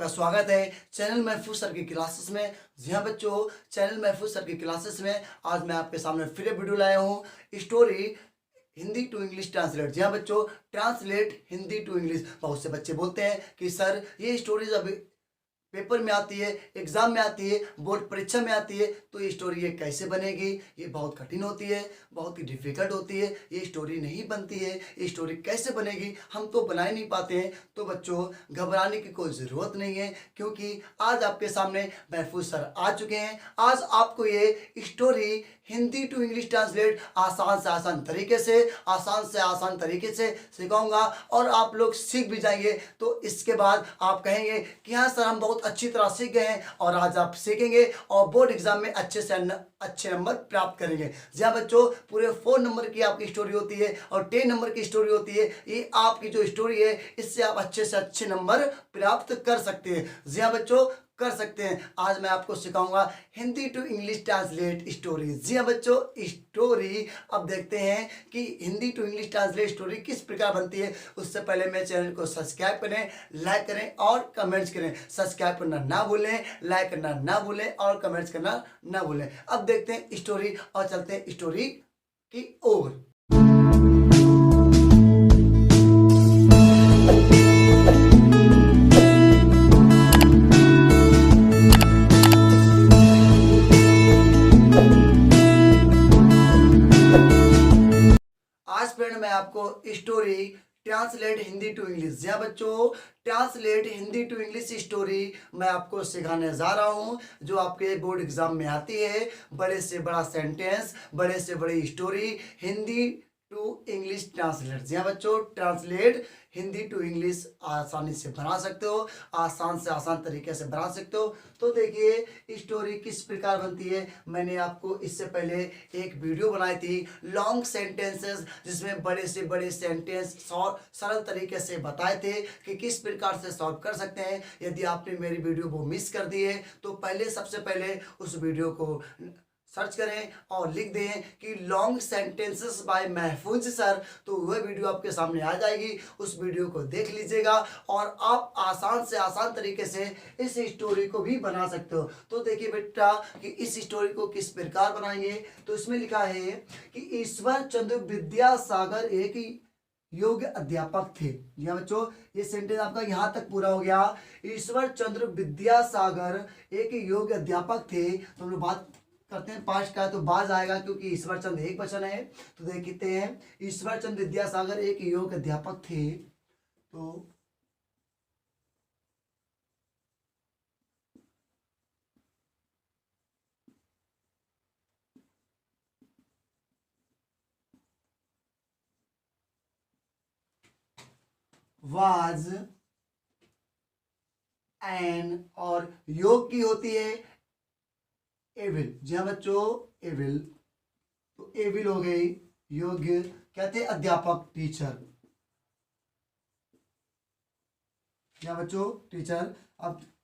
आपका स्वागत है चैनल महफूज सर की क्लासेस में। जी हाँ बच्चों, चैनल महफूज सर की क्लासेस में आज मैं आपके सामने फिर एक वीडियो लाया हूँ, story Hindi to English translate. जी हाँ बच्चों, ट्रांसलेट हिंदी टू इंग्लिश। बहुत से बच्चे बोलते हैं कि सर ये स्टोरीज अभी पेपर में आती है, एग्जाम में आती है, बोर्ड परीक्षा में आती है, तो ये स्टोरी ये कैसे बनेगी? ये बहुत कठिन होती है, बहुत ही डिफिकल्ट होती है, ये स्टोरी नहीं बनती है। ये स्टोरी कैसे बनेगी? हम तो बना ही नहीं पाते हैं। तो बच्चों, घबराने की कोई ज़रूरत नहीं है, क्योंकि आज आपके सामने महफूज सर आ चुके हैं। आज आपको ये story Hindi to English translate आसान से आसान तरीके से सिखाऊंगा और आप लोग सीख भी जाएंगे। तो इसके बाद आप कहेंगे कि हाँ सर, हम बहुत अच्छी तरह सीख गए हैं, और आज आप सीखेंगे और बोर्ड एग्जाम में अच्छे नंबर प्राप्त करेंगे। जहाँ बच्चों, पूरे 4 नंबर की आपकी स्टोरी होती है और 10 नंबर की स्टोरी होती है। ये आपकी जो स्टोरी है, इससे आप अच्छे से अच्छे नंबर प्राप्त कर सकते हैं। जी हाँ बच्चों, कर सकते हैं। आज मैं आपको सिखाऊंगा Hindi to English translate story. जी हाँ बच्चों, स्टोरी अब देखते हैं कि Hindi to English translate story किस प्रकार बनती है। उससे पहले मेरे चैनल को सब्सक्राइब करें, लाइक करें और कमेंट्स करें। सब्सक्राइब करना ना भूलें, लाइक करना ना भूलें और कमेंट्स करना ना भूलें। अब देखते हैं स्टोरी और चलते हैं स्टोरी की ओर। आज फ्रेंड मैं आपको story translate Hindi to English, जी हाँ बच्चों, translate Hindi to English story मैं आपको सिखाने जा रहा हूँ, जो आपके बोर्ड एग्जाम में आती है। बड़े से बड़ा सेंटेंस, बड़े से बड़ी story, Hindi to English translate. जी हाँ बच्चों, ट्रांसलेट हिंदी टू इंग्लिश आसानी से बना सकते हो, आसान से आसान तरीके से बना सकते हो। तो देखिए स्टोरी किस प्रकार बनती है। मैंने आपको इससे पहले एक वीडियो बनाई थी, लॉन्ग सेंटेंसेस, जिसमें बड़े से बड़े सेंटेंस सरल तरीके से बताए थे कि किस प्रकार से सॉल्व कर सकते हैं। यदि आपने मेरी वीडियो को मिस कर दी है तो सबसे पहले उस वीडियो को सर्च करें और लिख दें कि लॉन्ग सेंटेंसेस बाय महफूज सर, तो वह वीडियो आपके सामने आ जाएगी। उस वीडियो को देख लीजिएगा और आप आसान से आसान तरीके से इस स्टोरी को भी बना सकते हो। तो देखिए बेटा कि इस स्टोरी को किस प्रकार बनाएंगे। तो इसमें लिखा है कि ईश्वर चंद्र विद्यासागर एक योग्य अध्यापक थे। जी हाँ बच्चों, ये सेंटेंस आपका यहाँ तक पूरा हो गया। ईश्वर चंद्र विद्यासागर एक योग्य अध्यापक थे। तो हम लोग बात करते हैं पास्ट का, तो बाज आएगा क्योंकि ईश्वर चंद्र एक वचन है। तो देखते हैं, ईश्वर चंद्र विद्यासागर एक योग्य अध्यापक थे। तो वाज एन, और योग की होती है एविल। जी हाँ बच्चों, एविल, तो एविल हो गई योग्य, कहते हैं अध्यापक, टीचर। या बच्चों टीचर।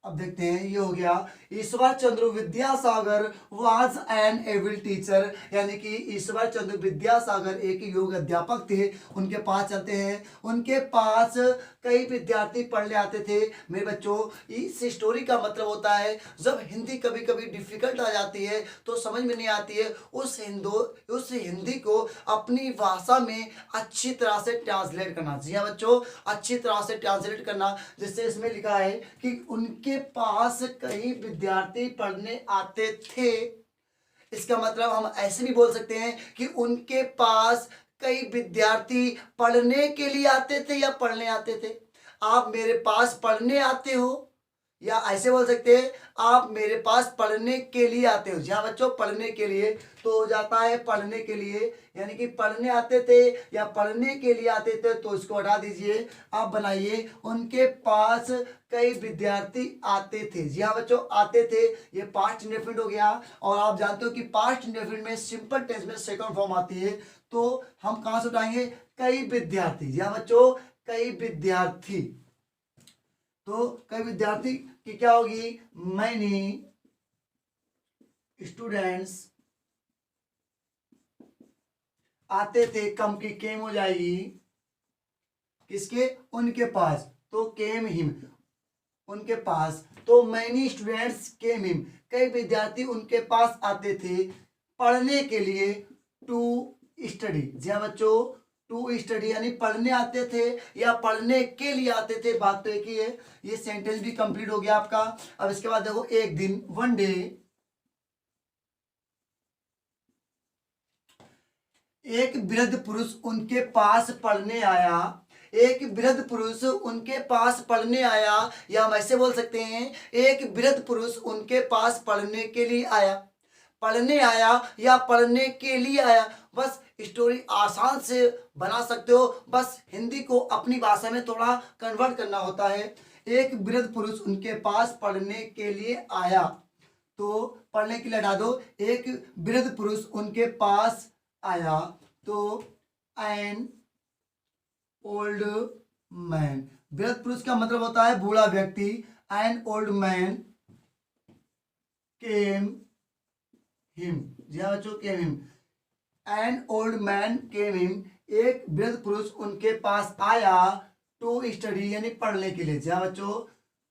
अब देखते हैं, ये हो गया Ishwar Chandra Vidyasagar was an evil teacher, यानी कि ईश्वर चंद्र विद्यासागर एक योग्य अध्यापक थे। उनके पास चलते हैं, उनके पास कई विद्यार्थी पढ़ने आते थे। मेरे बच्चों, इस स्टोरी का मतलब होता है जब हिंदी कभी कभी डिफिकल्ट आ जाती है तो समझ में नहीं आती है, उस हिंदी को अपनी भाषा में अच्छी तरह से ट्रांसलेट करना। जी हाँ बच्चों, अच्छी तरह से ट्रांसलेट करना। जैसे इसमें लिखा है कि उनके पास कई विद्यार्थी पढ़ने आते थे। इसका मतलब हम ऐसे भी बोल सकते हैं कि उनके पास कई विद्यार्थी पढ़ने के लिए आते थे या पढ़ने आते थे। आप मेरे पास पढ़ने आते हो, या ऐसे बोल सकते हैं आप मेरे पास पढ़ने के लिए आते हो। जहाँ बच्चों पढ़ने के लिए, तो हो जाता है पढ़ने के लिए, यानी कि पढ़ने आते थे या पढ़ने के लिए आते थे, तो इसको हटा दीजिए। आप बनाइए उनके पास कई विद्यार्थी आते थे। जी हाँ बच्चों, आते थे, ये पास्ट इंडेफिनिट हो गया। और आप जानते हो कि पास्ट इंडेफिनिट में सिंपल टेंस में सेकंड फॉर्म आती है, तो हम कहाँ से उठाएंगे? कई विद्यार्थी। जी हाँ बच्चों, कई विद्यार्थी। तो कई विद्यार्थी की क्या होगी? मैनी स्टूडेंट्स आते थे, कम की केम हो जाएगी, किसके? उनके पास। तो केम हिम, उनके पास, तो मैनी स्टूडेंट्स केम हिम, कई विद्यार्थी उनके पास आते थे पढ़ने के लिए, टू स्टडी। जी हाँ बच्चों, टू स्टडी यानी पढ़ने आते थे या पढ़ने के लिए आते थे, बात तो एक ही है। ये सेंटेंस भी कंप्लीट हो गया आपका। अब इसके बाद देखो, एक दिन, वन डे, एक वृद्ध पुरुष उनके पास पढ़ने आया, एक वृद्ध पुरुष उनके पास पढ़ने आया, या हम ऐसे बोल सकते हैं एक वृद्ध पुरुष उनके पास पढ़ने के लिए आया, पढ़ने आया या पढ़ने के लिए आया। बस स्टोरी आसान से बना सकते हो, बस हिंदी को अपनी भाषा में थोड़ा कन्वर्ट करना होता है। एक वृद्ध पुरुष उनके पास पढ़ने के लिए आया, तो पढ़ने के लिए हटा दो, एक वृद्ध पुरुष उनके पास आया, तो एन ओल्ड मैन, वृद्ध पुरुष का मतलब होता है बूढ़ा व्यक्ति। An old man came him, जी हाँ बच्चों, came him, an old man came him, एक वृद्ध पुरुष उनके पास आया, टू स्टडी यानी पढ़ने के लिए। जी हाँ बच्चों,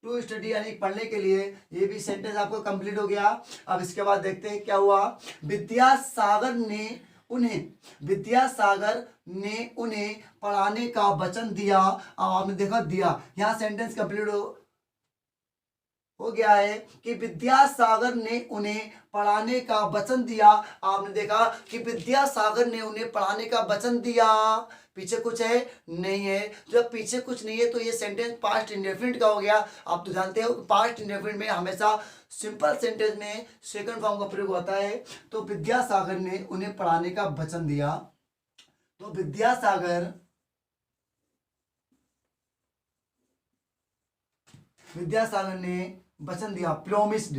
टू स्टडी यानी पढ़ने के लिए। ये भी सेंटेंस आपको कंप्लीट हो गया। अब इसके बाद देखते हैं क्या हुआ। विद्यासागर ने उन्हें पढ़ाने का वचन दिया। अब आपने देखा दिया, यहाँ सेंटेंस कंप्लीट हो गया है कि विद्यासागर ने उन्हें पढ़ाने का वचन दिया। आपने देखा कि विद्यासागर ने उन्हें पढ़ाने का वचन दिया, पीछे कुछ है नहीं है। जब पीछे कुछ नहीं है तो ये सेंटेंस पास्ट इंडेफिनिट का हो गया। आप तो जानते हो पास्ट इंडेफिनिट में हमेशा सिंपल सेंटेंस में सेकंड फॉर्म का प्रयोग होता है। तो विद्यासागर ने उन्हें पढ़ाने का वचन दिया, तो विद्यासागर ने वचन दिया, प्रोमिस्ड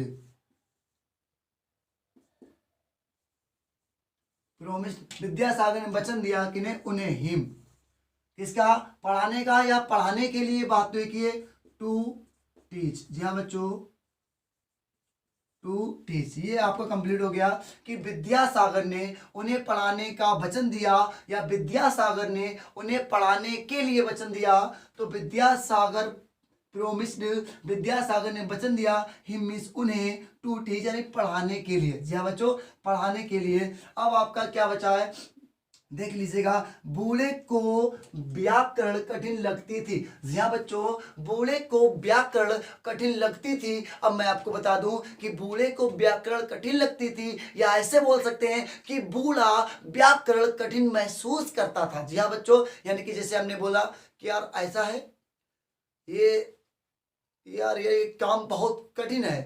विद्यासागर ने वचन दिया किन्हें, उन्हें, हिम, किसका, पढ़ाने का या पढ़ाने के लिए। बात तो एक ही है, टू टीच। जी हाँ बच्चों, टू टीच। ये आपका कंप्लीट हो गया कि विद्यासागर ने उन्हें पढ़ाने का वचन दिया या विद्यासागर ने उन्हें पढ़ाने के लिए वचन दिया। तो विद्यासागर प्रोमिस्ड, विद्यासागर ने वचन दिया, हिम मीन्स उन्हें, टू टीच यानी पढ़ाने के लिए। जी हाँ बच्चों, पढ़ाने के लिए। अब आपका क्या बचा है, देख लीजिएगा। बूढ़े को व्याकरण कठिन लगती थी। जी हाँ बच्चों, बूढ़े को व्याकरण कठिन लगती थी। अब मैं आपको बता दूं कि बूढ़े को व्याकरण कठिन लगती थी, या ऐसे बोल सकते हैं कि बूढ़ा व्याकरण कठिन महसूस करता था। जी हाँ बच्चों, यानी कि जैसे हमने बोला कि यार ऐसा है, ये काम बहुत कठिन है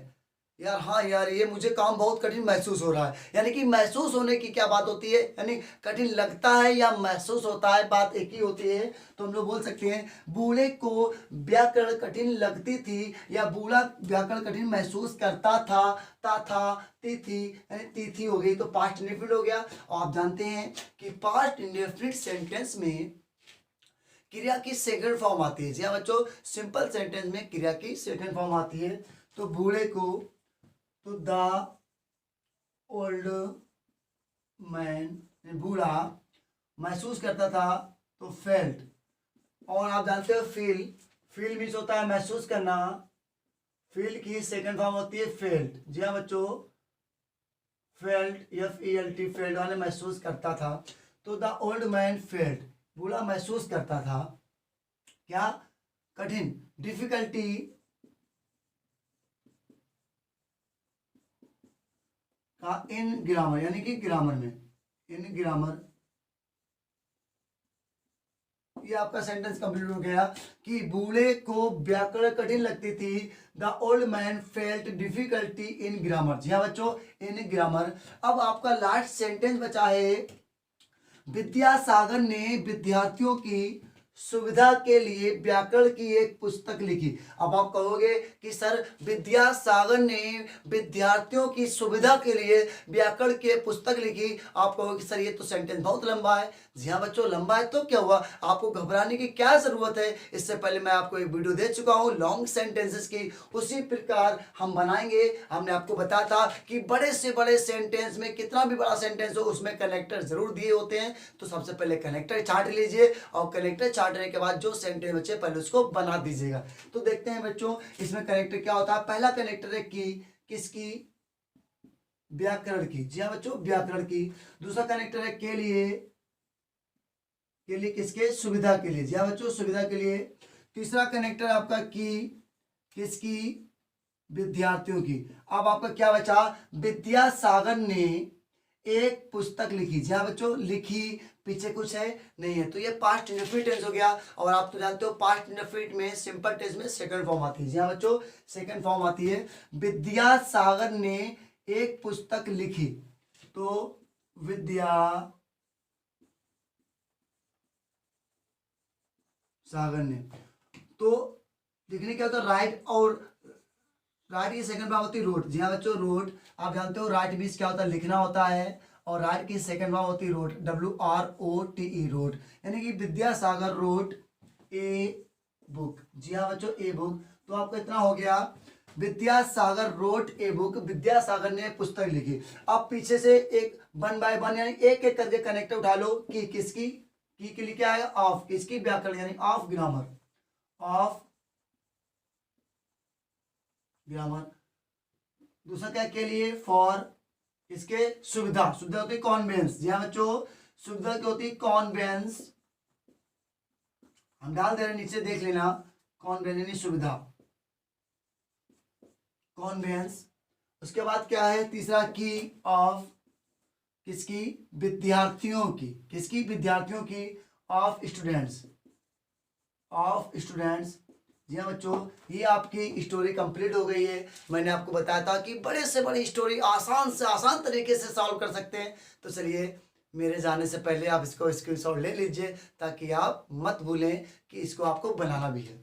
यार, हाँ यार ये मुझे काम बहुत कठिन महसूस हो रहा है। यानी कि महसूस होने की क्या बात होती है, यानी कठिन लगता है या महसूस होता है, बात एक ही होती है। तो हम लोग बोल सकते हैं बूढ़े को व्याकरण कठिन लगती थी या बूढ़ा व्याकरण कठिन महसूस करता था। तिथि यानी तिथि हो गई, तो पास्ट इंडेफिनिट हो गया। और आप जानते हैं कि पास्ट इंडेफिनिट सेंटेंस में क्रिया की सेकंड फॉर्म आती है। जी हाँ बच्चों, सिंपल सेंटेंस में क्रिया की सेकंड फॉर्म आती है। तो बूढ़े को, तो द ओल्ड मैन, बूढ़ा महसूस करता था, तो फेल्ट। और आप जानते हो फील मीन्स होता है महसूस करना, फील की सेकंड फॉर्म होती है फेल्ट। जी हाँ बच्चों, फेल्ट, FELT, फेल्ट वाले महसूस करता था। तो द ओल्ड मैन फेल्ट, बूढ़ा महसूस करता था क्या, कठिन, डिफिकल्टी का इन ग्रामर, यानी कि ग्रामर में, इन ग्रामर। ये आपका सेंटेंस कंप्लीट हो गया कि बूढ़े को व्याकरण कठिन लगती थी, the old man felt difficulty in grammar. जी हाँ बच्चों, इन ग्रामर। अब आपका लास्ट सेंटेंस बचा है, विद्यासागर ने विद्यार्थियों की सुविधा के लिए व्याकरण की एक पुस्तक लिखी। अब आप कहोगे कि सर विद्यासागर ने विद्यार्थियों की सुविधा के लिए व्याकरण की एक पुस्तक लिखी। आप कहोगे कि सर ये तो सेंटेंस बहुत लंबा है। जी हाँ बच्चों, लंबा है तो क्या हुआ, आपको घबराने की क्या जरूरत है। इससे पहले मैं आपको एक वीडियो दे चुका हूँ लॉन्ग सेंटेंसेस की, उसी प्रकार हम बनाएंगे। हमने आपको बताया था कि बड़े से बड़े सेंटेंस में, कितना भी बड़ा सेंटेंस हो उसमें कनेक्टर जरूर दिए होते हैं। तो सबसे पहले कनेक्टर छांट लीजिए, और कनेक्टर साटने के बाद जो सेंटेंस बचे पहले उसको बना दीजिएगा। तो देखते हैं बच्चों इसमें कनेक्टर क्या होता है। पहला कनेक्टर है की, किसकी, व्याकरण की। जी हाँ बच्चों, व्याकरण की। दूसरा कनेक्टर है के लिए, के लिए किसके, सुविधा के लिए। जी हाँ बच्चों, सुविधा के लिए। तीसरा कनेक्टर आपका की, किसकी, विद्यार्थियों की। अब आपका क्या बचा, विद्यासागर ने एक पुस्तक लिखी। जी हाँ बच्चों, लिखी, पीछे कुछ है नहीं है, तो ये पास्ट इंडेफिनिट टेंस हो गया। और आप तो जानते हो पास्ट इंडेफिनिट में सिंपल टेंस में सेकंड फॉर्म आती है। जी हाँ बच्चों, सेकंड फॉर्म आती है। विद्यासागर ने एक पुस्तक लिखी, तो विद्या सागर ने, तो लिखने क्या होता है, राइट। और राइट की सेकंड फॉर्म होती है रोट। जी हाँ बच्चों, रोट। आप जानते हो राइट मीन्स क्या होता है, लिखना होता है। और राइट की सेकंड फॉर्म होती है रोट, WROTE, रोट। यानी कि विद्यासागर रोट ए बुक। जी हाँ बच्चों, ए बुक। तो आपका इतना हो गया, Vidyasagar wrote a book, Vidyasagar ने पुस्तक लिखी। अब पीछे से एक वन बाय वन यानी एक एक करके कनेक्टर उठा लो। कि किसकी, की के लिए क्या है, ऑफ, किसकी, व्याकरण यानी ऑफ ग्रामर, ऑफ ग्रामर। दूसरा क्या के लिए, फॉर, इसके, सुविधा, सुविधा होती है कॉन्वेंस। जी हाँ बच्चों, सुविधा की होती है कॉन्वेंस। हम डाल दे रहे नीचे, देख लेना, कॉन्वेंस यानी सुविधा, कॉन्वेंस। उसके बाद क्या है, तीसरा की ऑफ, किसकी, विद्यार्थियों की, किसकी, विद्यार्थियों की, ऑफ स्टूडेंट्स, ऑफ स्टूडेंट्स। जी हाँ बच्चों, ये आपकी स्टोरी कंप्लीट हो गई है। मैंने आपको बताया था कि बड़े से बड़ी स्टोरी आसान से आसान तरीके से सॉल्व कर सकते हैं। तो चलिए, मेरे जाने से पहले आप इसको स्क्रीनशॉट ले लीजिए, ताकि आप मत भूलें कि इसको आपको बनाना भी है।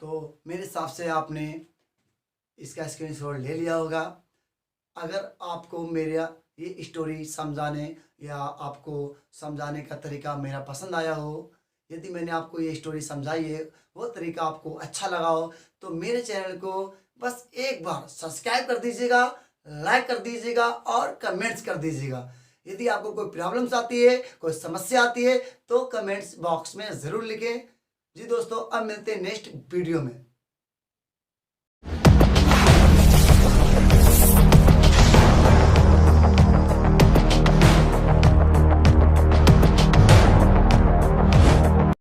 तो मेरे हिसाब से आपने इसका स्क्रीनशॉट ले लिया होगा। अगर आपको मेरा ये स्टोरी समझाने या आपको समझाने का तरीका मेरा पसंद आया हो, यदि मैंने आपको ये स्टोरी समझाई है, वो तरीका आपको अच्छा लगा हो, तो मेरे चैनल को बस एक बार सब्सक्राइब कर दीजिएगा, लाइक कर दीजिएगा और कमेंट्स कर दीजिएगा। यदि आपको कोई प्रॉब्लम्स आती है, कोई समस्या आती है, तो कमेंट्स बॉक्स में ज़रूर लिखें। जी दोस्तों, अब मिलते हैं नेक्स्ट वीडियो में।